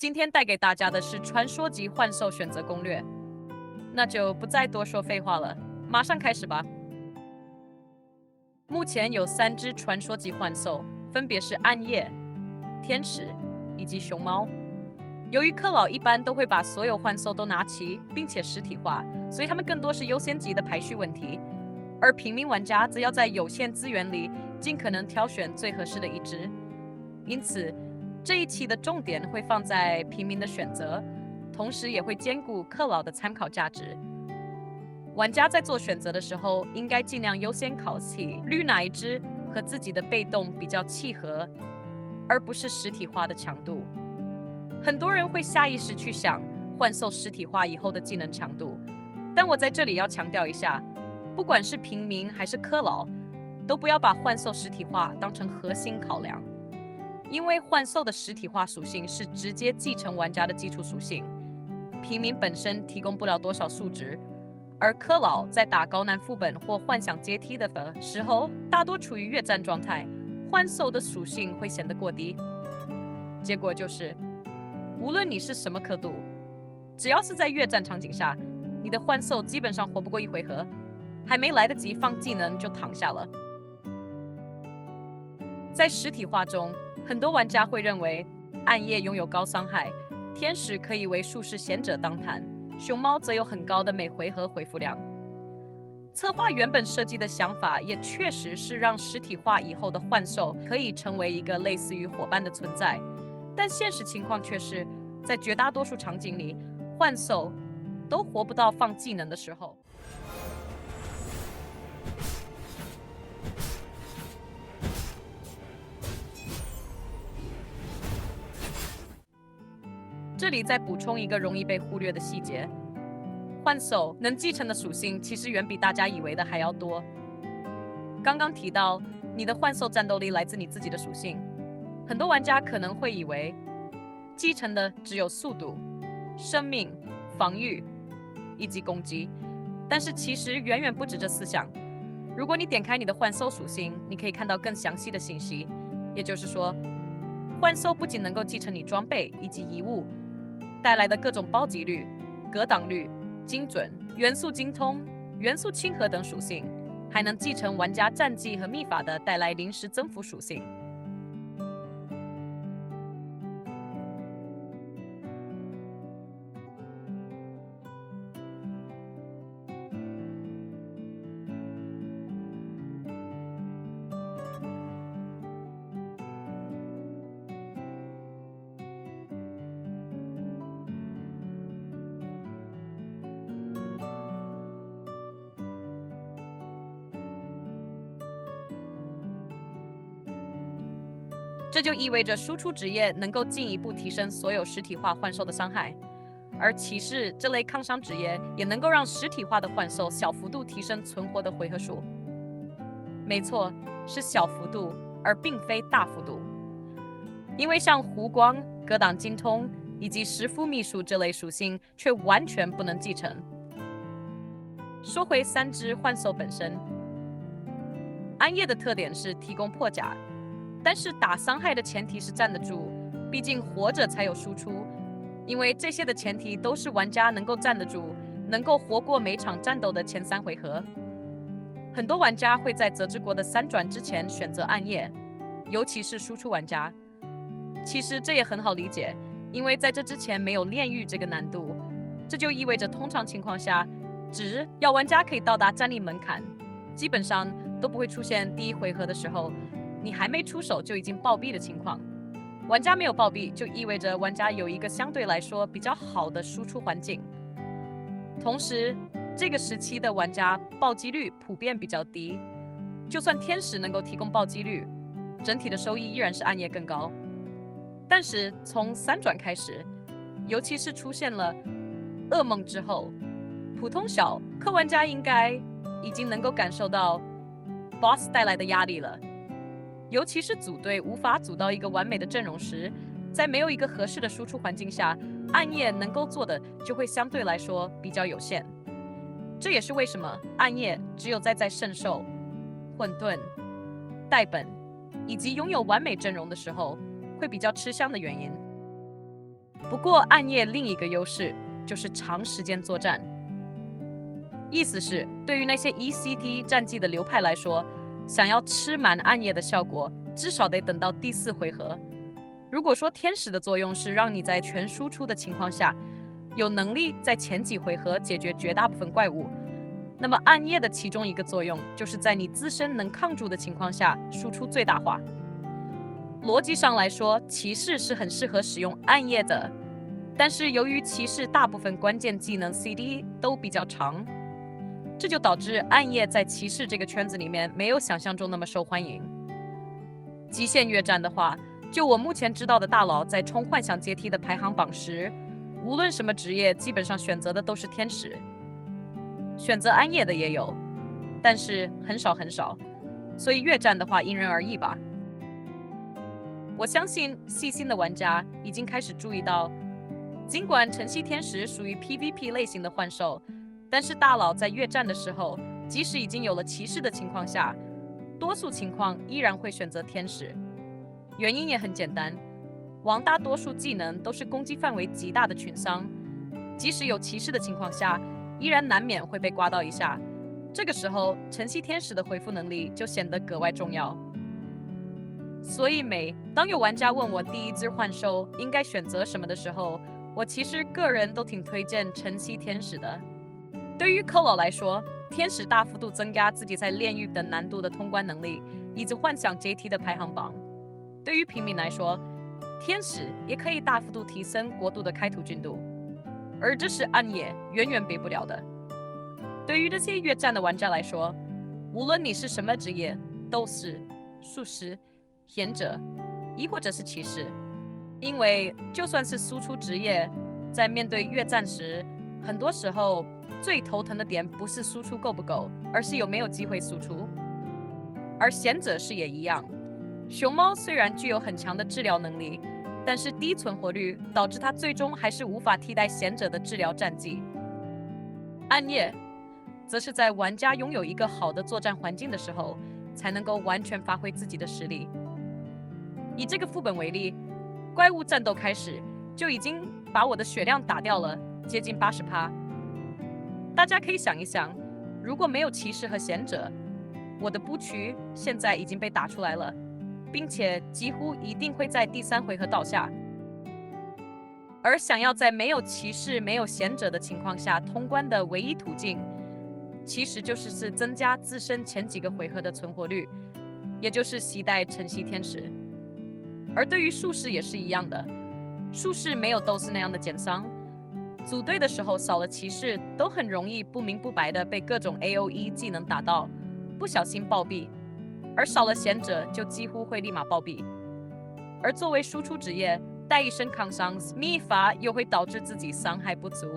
今天带给大家的是传说级幻兽选择攻略，那就不再多说废话了，马上开始吧。目前有3只传说级幻兽，分别是暗夜、天使以及熊猫。由于克劳一般都会把所有幻兽都拿齐，并且实体化，所以他们更多是优先级的排序问题，而平民玩家则要在有限资源里尽可能挑选最合适的一只。因此，这一期的重点会放在平民的选择，同时也会兼顾克劳的参考价值。玩家在做选择的时候，应该尽量优先考虑哪一只和自己的被动比较契合，而不是实体化的强度。很多人会下意识去想幻兽实体化以后的技能强度，但我在这里要强调一下，不管是平民还是克劳，都不要把幻兽实体化当成核心考量，因为幻兽的实体化属性是直接继承玩家的基础属性，平民本身提供不了多少数值，而克劳在打高难副本或幻想阶梯的时候，大多处于越战状态，幻兽的属性会显得过低。结果就是，无论你是什么刻度，只要是在越战场景下，你的幻兽基本上活不过1回合，还没来得及放技能就躺下了。在实体化中，很多玩家会认为暗夜拥有高伤害，天使可以为术士贤者当坦，熊猫则有很高的每回合回复量。策划原本设计的想法也确实是让实体化以后的幻兽可以成为一个类似于伙伴的存在，但现实情况却是，在绝大多数场景里，幻兽都活不到放技能的时候。这里再补充一个容易被忽略的细节，幻兽能继承的属性其实远比大家以为的还要多。刚刚提到，你的幻兽战斗力来自你自己的属性，很多玩家可能会以为继承的只有速度、生命、防御以及攻击，但是其实远远不止这4项。如果你点开你的幻兽属性，你可以看到更详细的信息，也就是说，幻兽不仅能够继承你装备以及遗物带来的各种暴击率、格挡率、精准、元素精通、元素亲和等属性，还能继承玩家战绩和秘法的带来临时增幅属性。这就意味着输出职业能够进一步提升所有实体化幻兽的伤害，而骑士这类抗伤职业也能够让实体化的幻兽小幅度提升存活的回合数。没错，是小幅度，而并非大幅度。因为像弧光、格挡精通以及石夫秘术这类属性却完全不能继承。说回3只幻兽本身，暗夜的特点是提供破甲，但是打伤害的前提是站得住，毕竟活着才有输出。因为这些的前提都是玩家能够站得住，能够活过每场战斗的前3回合。很多玩家会在泽之国的3转之前选择暗夜，尤其是输出玩家。其实这也很好理解，因为在这之前没有炼狱这个难度，这就意味着通常情况下，只要玩家可以到达战力门槛，基本上都不会出现第1回合的时候你还没出手就已经暴毙的情况。玩家没有暴毙，就意味着玩家有一个相对来说比较好的输出环境。同时，这个时期的玩家暴击率普遍比较低，就算天使能够提供暴击率，整体的收益依然是暗夜更高。但是从3转开始，尤其是出现了噩梦之后，普通小氪玩家应该已经能够感受到 BOSS 带来的压力了。尤其是组队无法组到一个完美的阵容时，在没有一个合适的输出环境下，暗夜能够做的就会相对来说比较有限。这也是为什么暗夜只有在圣兽、混沌、代本以及拥有完美阵容的时候会比较吃香的原因。不过暗夜另一个优势就是长时间作战，意思是对于那些 ECT 战绩的流派来说，想要吃满暗夜的效果，至少得等到第4回合。如果说天使的作用是让你在全输出的情况下，有能力在前几回合解决绝大部分怪物，那么暗夜的其中一个作用就是在你自身能抗住的情况下输出最大化。逻辑上来说，骑士是很适合使用暗夜的，但是由于骑士大部分关键技能 CD 都比较长，这就导致暗夜在骑士这个圈子里面没有想象中那么受欢迎。极限越战的话，就我目前知道的大佬在冲幻想阶梯的排行榜时，无论什么职业，基本上选择的都是天使，选择暗夜的也有，但是很少很少，所以越战的话因人而异吧。我相信细心的玩家已经开始注意到，尽管晨曦天使属于 PVP 类型的幻兽，但是大佬在越战的时候，即使已经有了骑士的情况下，多数情况依然会选择天使。原因也很简单，王大多数技能都是攻击范围极大的群伤，即使有骑士的情况下，依然难免会被刮到一下。这个时候，晨曦天使的回复能力就显得格外重要。所以当有玩家问我第一只幻兽应该选择什么的时候，我其实个人都挺推荐晨曦天使的。对于克劳来说，天使大幅度增加自己在炼狱等难度的通关能力，以及幻想阶梯的排行榜。对于平民来说，天使也可以大幅度提升国度的开土进度，而这是暗夜远远比不了的。对于这些越战的玩家来说，无论你是什么职业，都是术师、贤者，亦或者是骑士。因为就算是输出职业，在面对越战时，很多时候最头疼的点不是输出够不够，而是有没有机会输出。而贤者是也一样，熊猫虽然具有很强的治疗能力，但是低存活率导致它最终还是无法替代贤者的治疗战绩。暗夜则是在玩家拥有一个好的作战环境的时候，才能够完全发挥自己的实力。以这个副本为例，怪物战斗开始就已经把我的血量打掉了接近80%。大家可以想一想，如果没有骑士和贤者，我的布局现在已经被打出来了，并且几乎一定会在第3回合倒下。而想要在没有骑士、没有贤者的情况下通关的唯一途径，其实就是增加自身前几个回合的存活率，也就是携带晨曦天使。而对于术士也是一样的，术士没有斗士那样的减伤，组队的时候少了骑士，都很容易不明不白的被各种 AOE 技能打到，不小心暴毙；而少了贤者，就几乎会立马暴毙。而作为输出职业，带一身抗伤，秘法又会导致自己伤害不足。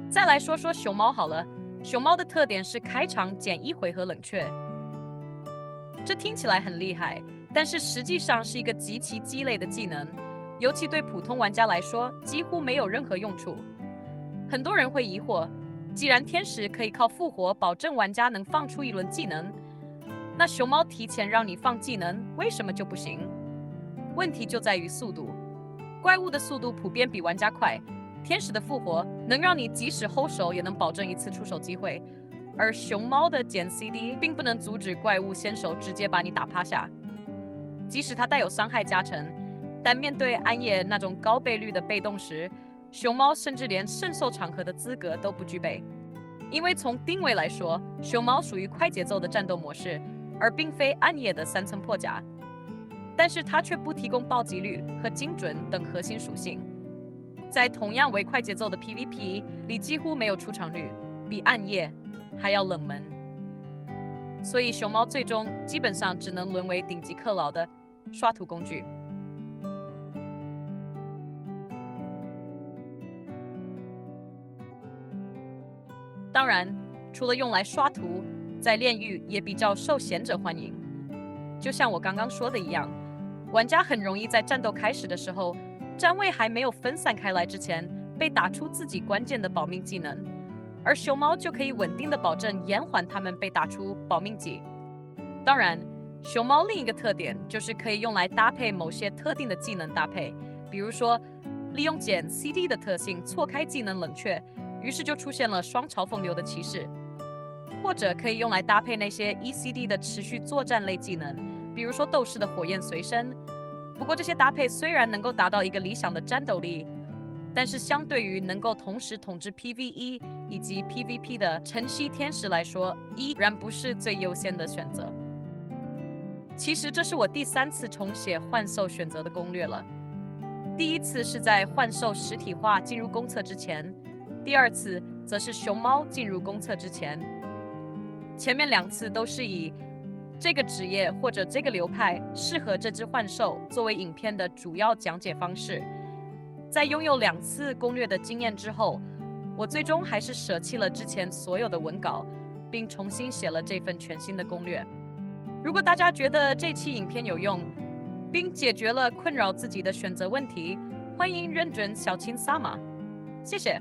再来说说熊猫好了，熊猫的特点是开场减1回合冷却，这听起来很厉害，但是实际上是一个极其鸡肋的技能，尤其对普通玩家来说几乎没有任何用处。很多人会疑惑，既然天使可以靠复活保证玩家能放出一轮技能，那熊猫提前让你放技能为什么就不行？问题就在于速度，怪物的速度普遍比玩家快，天使的复活能让你即使 hold 手也能保证1次出手机会，而熊猫的减 CD 并不能阻止怪物先手直接把你打趴下。即使它带有伤害加成，但面对暗夜那种高倍率的被动时，熊猫甚至连圣兽场合的资格都不具备。因为从定位来说，熊猫属于快节奏的战斗模式，而并非暗夜的3层破甲，但是它却不提供暴击率和精准等核心属性，在同样为快节奏的 PVP 里几乎没有出场率，比暗夜还要冷门。所以熊猫最终基本上只能沦为顶级克劳的刷图工具。当然，除了用来刷图，在炼狱也比较受贤者欢迎。就像我刚刚说的一样，玩家很容易在战斗开始的时候，站位还没有分散开来之前，被打出自己关键的保命技能，而熊猫就可以稳定的保证延缓他们被打出保命技。当然，熊猫另一个特点就是可以用来搭配某些特定的技能搭配，比如说利用减 CD 的特性错开技能冷却，于是就出现了双嘲讽流的骑士。或者可以用来搭配那些 ECD 的持续作战类技能，比如说斗士的火焰随身。不过这些搭配虽然能够达到一个理想的战斗力，但是相对于能够同时统治 PVE 以及 PVP 的晨曦天使来说，依然不是最优先的选择。其实这是我第3次重写幻兽选择的攻略了。第一次是在幻兽实体化进入公测之前，第2次则是熊猫进入公测之前。前面2次都是以这个职业或者这个流派适合这只幻兽作为影片的主要讲解方式。在拥有2次攻略的经验之后，我最终还是舍弃了之前所有的文稿，并重新写了这份全新的攻略。如果大家觉得这期影片有用，并解决了困扰自己的选择问题，欢迎认准小青萨玛，谢谢。